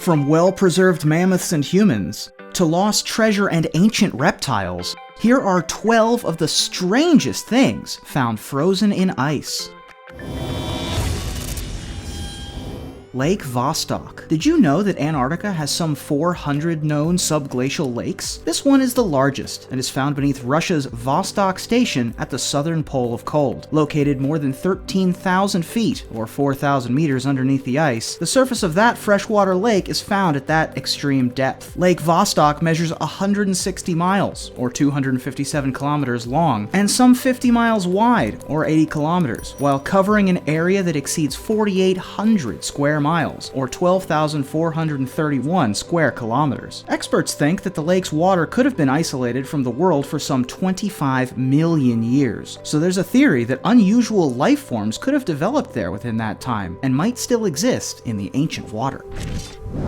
From well-preserved mammoths and humans, to lost treasure and ancient reptiles, here are 12 of the strangest things found frozen in ice. Lake Vostok. Did you know that Antarctica has some 400 known subglacial lakes? This one is the largest and is found beneath Russia's Vostok station at the southern pole of cold. Located more than 13,000 feet, or 4,000 meters underneath the ice, the surface of that freshwater lake is found at that extreme depth. Lake Vostok measures 160 miles, or 257 kilometers long, and some 50 miles wide, or 80 kilometers, while covering an area that exceeds 4,800 square miles, or 12,431 square kilometers. Experts think that the lake's water could have been isolated from the world for some 25 million years. So there's a theory that unusual life forms could have developed there within that time, and might still exist in the ancient water.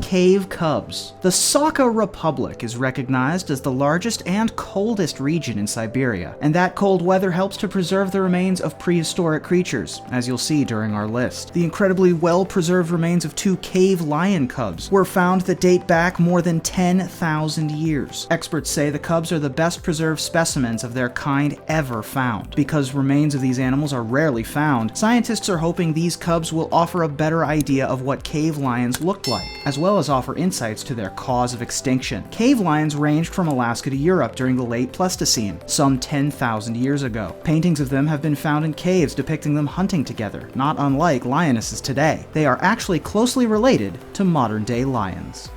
Cave cubs. The Sasha Republic is recognized as the largest and coldest region in Siberia, and that cold weather helps to preserve the remains of prehistoric creatures, as you'll see during our list. The incredibly well-preserved remains of 2 cave lion cubs were found that date back more than 10,000 years. Experts say the cubs are the best preserved specimens of their kind ever found. Because remains of these animals are rarely found, scientists are hoping these cubs will offer a better idea of what cave lions looked like, as well as offer insights to their cause of extinction. Cave lions ranged from Alaska to Europe during the late Pleistocene, some 10,000 years ago. Paintings of them have been found in caves depicting them hunting together, not unlike lionesses today. They are actually closely related to modern-day lions.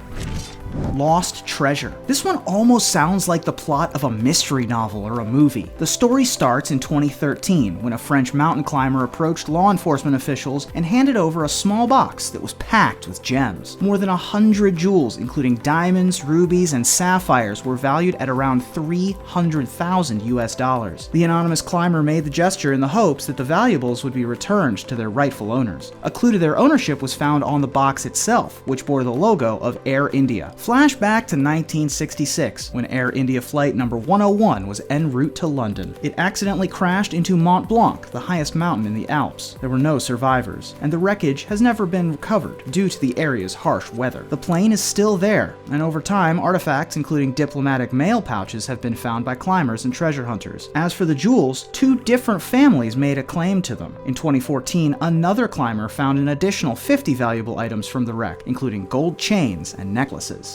Lost treasure. This one almost sounds like the plot of a mystery novel or a movie. The story starts in 2013 when a French mountain climber approached law enforcement officials and handed over a small box that was packed with gems. More than 100 jewels, including diamonds, rubies, and sapphires, were valued at around $300,000 US. The anonymous climber made the gesture in the hopes that the valuables would be returned to their rightful owners. A clue to their ownership was found on the box itself, which bore the logo of Air India. Flashback to 1966, when Air India flight number 101 was en route to London. It accidentally crashed into Mont Blanc, the highest mountain in the Alps. There were no survivors, and the wreckage has never been recovered due to the area's harsh weather. The plane is still there, and over time, artifacts including diplomatic mail pouches have been found by climbers and treasure hunters. As for the jewels, 2 different families made a claim to them. In 2014, another climber found an additional 50 valuable items from the wreck, including gold chains and necklaces.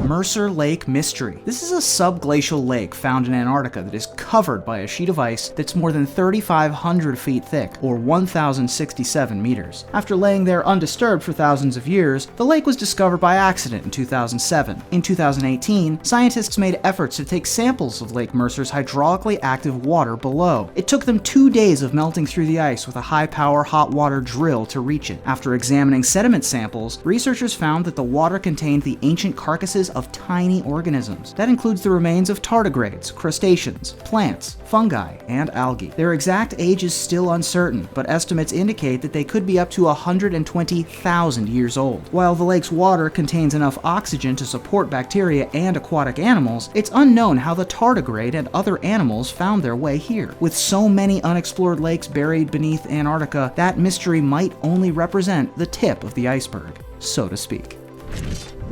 Mercer Lake Mystery. This is a subglacial lake found in Antarctica that is covered by a sheet of ice that's more than 3,500 feet thick, or 1,067 meters. After laying there undisturbed for thousands of years, the lake was discovered by accident in 2007. In 2018, scientists made efforts to take samples of Lake Mercer's hydraulically active water below. It took them 2 days of melting through the ice with a high-power hot water drill to reach it. After examining sediment samples, researchers found that the water contained the ancient carcasses of tiny organisms. That includes the remains of tardigrades, crustaceans, plants, fungi, and algae. Their exact age is still uncertain, but estimates indicate that they could be up to 120,000 years old. While the lake's water contains enough oxygen to support bacteria and aquatic animals, it's unknown how the tardigrade and other animals found their way here. With so many unexplored lakes buried beneath Antarctica, that mystery might only represent the tip of the iceberg, so to speak.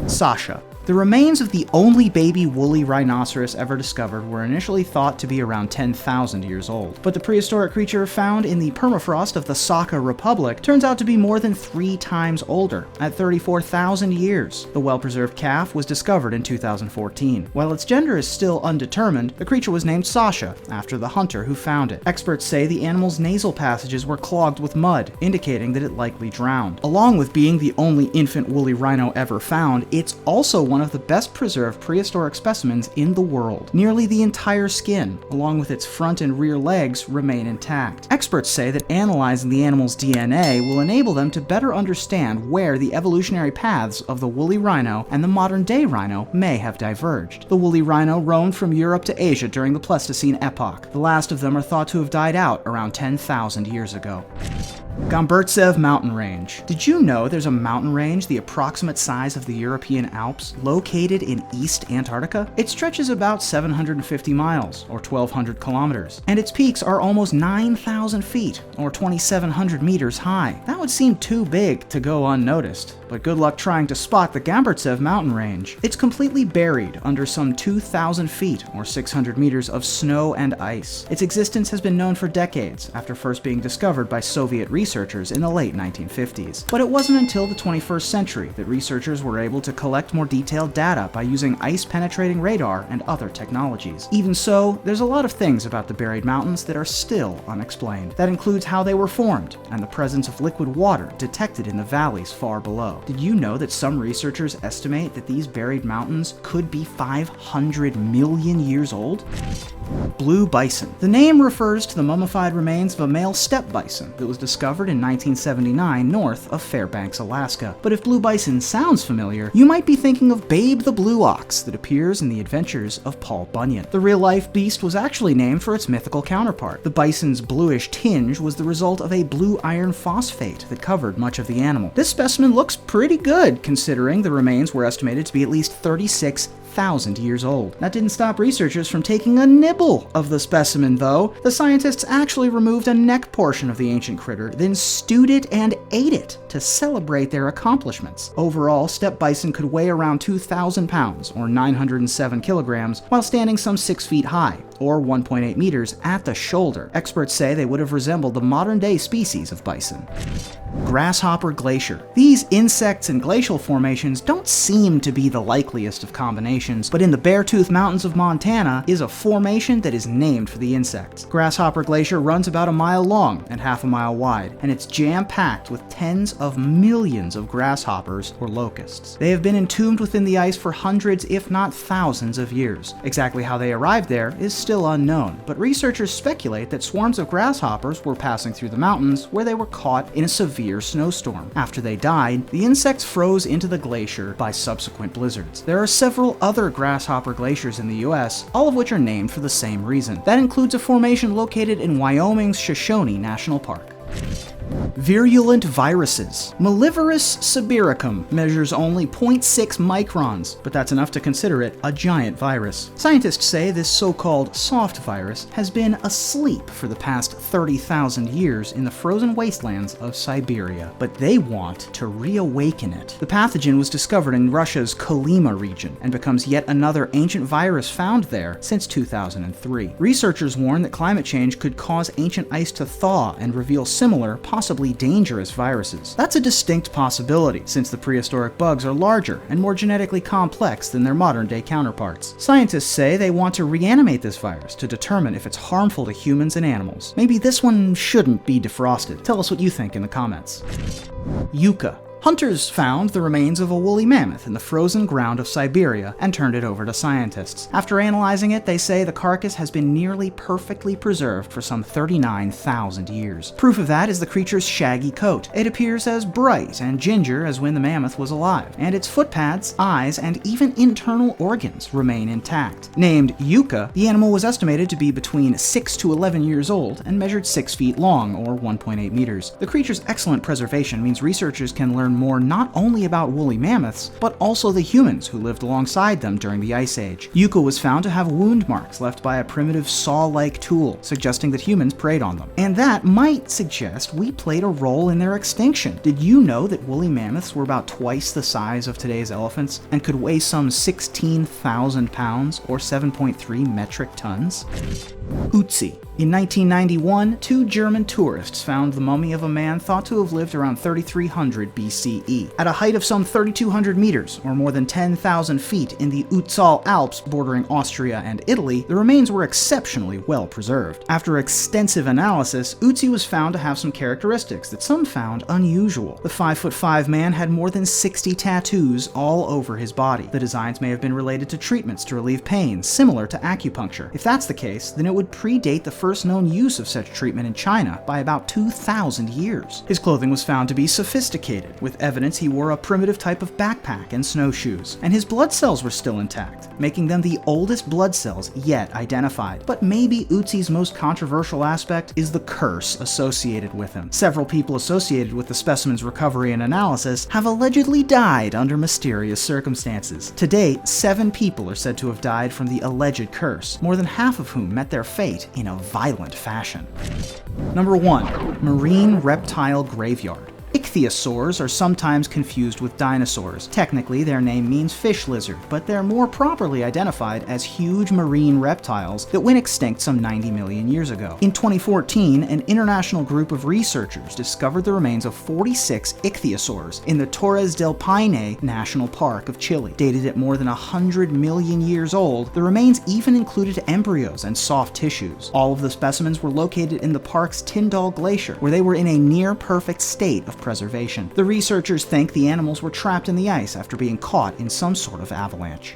Sasha. The remains of the only baby woolly rhinoceros ever discovered were initially thought to be around 10,000 years old, but the prehistoric creature found in the permafrost of the Sasha Republic turns out to be more than 3 times older, at 34,000 years. The well-preserved calf was discovered in 2014. While its gender is still undetermined, the creature was named Sasha, after the hunter who found it. Experts say the animal's nasal passages were clogged with mud, indicating that it likely drowned. Along with being the only infant woolly rhino ever found, it's also one of the best preserved prehistoric specimens in the world. Nearly the entire skin, along with its front and rear legs, remain intact. Experts say that analyzing the animal's DNA will enable them to better understand where the evolutionary paths of the woolly rhino and the modern-day rhino may have diverged. The woolly rhino roamed from Europe to Asia during the Pleistocene epoch. The last of them are thought to have died out around 10,000 years ago. Gomburtsev Mountain Range. Did you know there's a mountain range the approximate size of the European Alps located in East Antarctica? It stretches about 750 miles, or 1,200 kilometers, and its peaks are almost 9,000 feet, or 2,700 meters high. That would seem too big to go unnoticed, but but good luck trying to spot the Gamburtsev mountain range. It's completely buried under some 2,000 feet or 600 meters of snow and ice. Its existence has been known for decades, after first being discovered by Soviet researchers in the late 1950s. But it wasn't until the 21st century that researchers were able to collect more detailed data by using ice-penetrating radar and other technologies. Even so, there's a lot of things about the buried mountains that are still unexplained. That includes how they were formed and the presence of liquid water detected in the valleys far below. Did you know that some researchers estimate that these buried mountains could be 500 million years old? Blue bison. The name refers to the mummified remains of a male steppe bison that was discovered in 1979 north of Fairbanks, Alaska. But if blue bison sounds familiar, you might be thinking of Babe the Blue Ox that appears in the adventures of Paul Bunyan. The real-life beast was actually named for its mythical counterpart. The bison's bluish tinge was the result of a blue iron phosphate that covered much of the animal. This specimen looks pretty good, considering the remains were estimated to be at least 36,000 years old. That didn't stop researchers from taking a nibble of the specimen, though. The scientists actually removed a neck portion of the ancient critter, then stewed it and ate it to celebrate their accomplishments. Overall, steppe bison could weigh around 2,000 pounds, or 907 kilograms, while standing some 6 feet high, or 1.8 meters at the shoulder. Experts say they would have resembled the modern-day species of bison. Grasshopper Glacier. These insects and glacial formations don't seem to be the likeliest of combinations, but in the Beartooth Mountains of Montana is a formation that is named for the insects. Grasshopper Glacier runs about a mile long and half a mile wide, and it's jam-packed with tens of millions of grasshoppers or locusts. They have been entombed within the ice for hundreds, if not thousands of years. Exactly how they arrived there is still unknown, but researchers speculate that swarms of grasshoppers were passing through the mountains where they were caught in a severe snowstorm. After they died, the insects froze into the glacier by subsequent blizzards. There are several other grasshopper glaciers in the US, all of which are named for the same reason. That includes a formation located in Wyoming's Shoshone National Park. Virulent viruses. Melliverus sibiricum measures only 0.6 microns, but that's enough to consider it a giant virus. Scientists say this so-called soft virus has been asleep for the past 30,000 years in the frozen wastelands of Siberia, but they want to reawaken it. The pathogen was discovered in Russia's Kolyma region and becomes yet another ancient virus found there since 2003. Researchers warn that climate change could cause ancient ice to thaw and reveal similar, possibly dangerous viruses. That's a distinct possibility, since the prehistoric bugs are larger and more genetically complex than their modern-day counterparts. Scientists say they want to reanimate this virus to determine if it's harmful to humans and animals. Maybe this one shouldn't be defrosted. Tell us what you think in the comments. Yucca. Hunters found the remains of a woolly mammoth in the frozen ground of Siberia and turned it over to scientists. After analyzing it, they say the carcass has been nearly perfectly preserved for some 39,000 years. Proof of that is the creature's shaggy coat. It appears as bright and ginger as when the mammoth was alive, and its footpads, eyes, and even internal organs remain intact. Named Yucca, the animal was estimated to be between 6 to 11 years old and measured 6 feet long, or 1.8 meters. The creature's excellent preservation means researchers can learn more not only about woolly mammoths, but also the humans who lived alongside them during the Ice Age. Yucca was found to have wound marks left by a primitive saw-like tool, suggesting that humans preyed on them. And that might suggest we played a role in their extinction. Did you know that woolly mammoths were about twice the size of today's elephants and could weigh some 16,000 pounds or 7.3 metric tons? Bootsy. In 1991, 2 German tourists found the mummy of a man thought to have lived around 3300 BCE. At a height of some 3,200 meters, or more than 10,000 feet in the Utzal Alps bordering Austria and Italy, the remains were exceptionally well preserved. After extensive analysis, Bootsy was found to have some characteristics that some found unusual. The 5'5" man had more than 60 tattoos all over his body. The designs may have been related to treatments to relieve pain, similar to acupuncture. If that's the case, then it would predate the first known use of such treatment in China by about 2,000 years. His clothing was found to be sophisticated, with evidence he wore a primitive type of backpack and snowshoes, and his blood cells were still intact, making them the oldest blood cells yet identified. But maybe Bootsy's most controversial aspect is the curse associated with him. Several people associated with the specimen's recovery and analysis have allegedly died under mysterious circumstances. To date, 7 people are said to have died from the alleged curse, more than half of whom met their fate in a violent fashion. Number 1. Marine Reptile Graveyard. Ichthyosaurs are sometimes confused with dinosaurs. Technically, their name means fish lizard, but they're more properly identified as huge marine reptiles that went extinct some 90 million years ago. In 2014, an international group of researchers discovered the remains of 46 ichthyosaurs in the Torres del Paine National Park of Chile. Dated at more than 100 million years old, the remains even included embryos and soft tissues. All of the specimens were located in the park's Tyndall Glacier, where they were in a near-perfect state of preservation. The researchers think the animals were trapped in the ice after being caught in some sort of avalanche.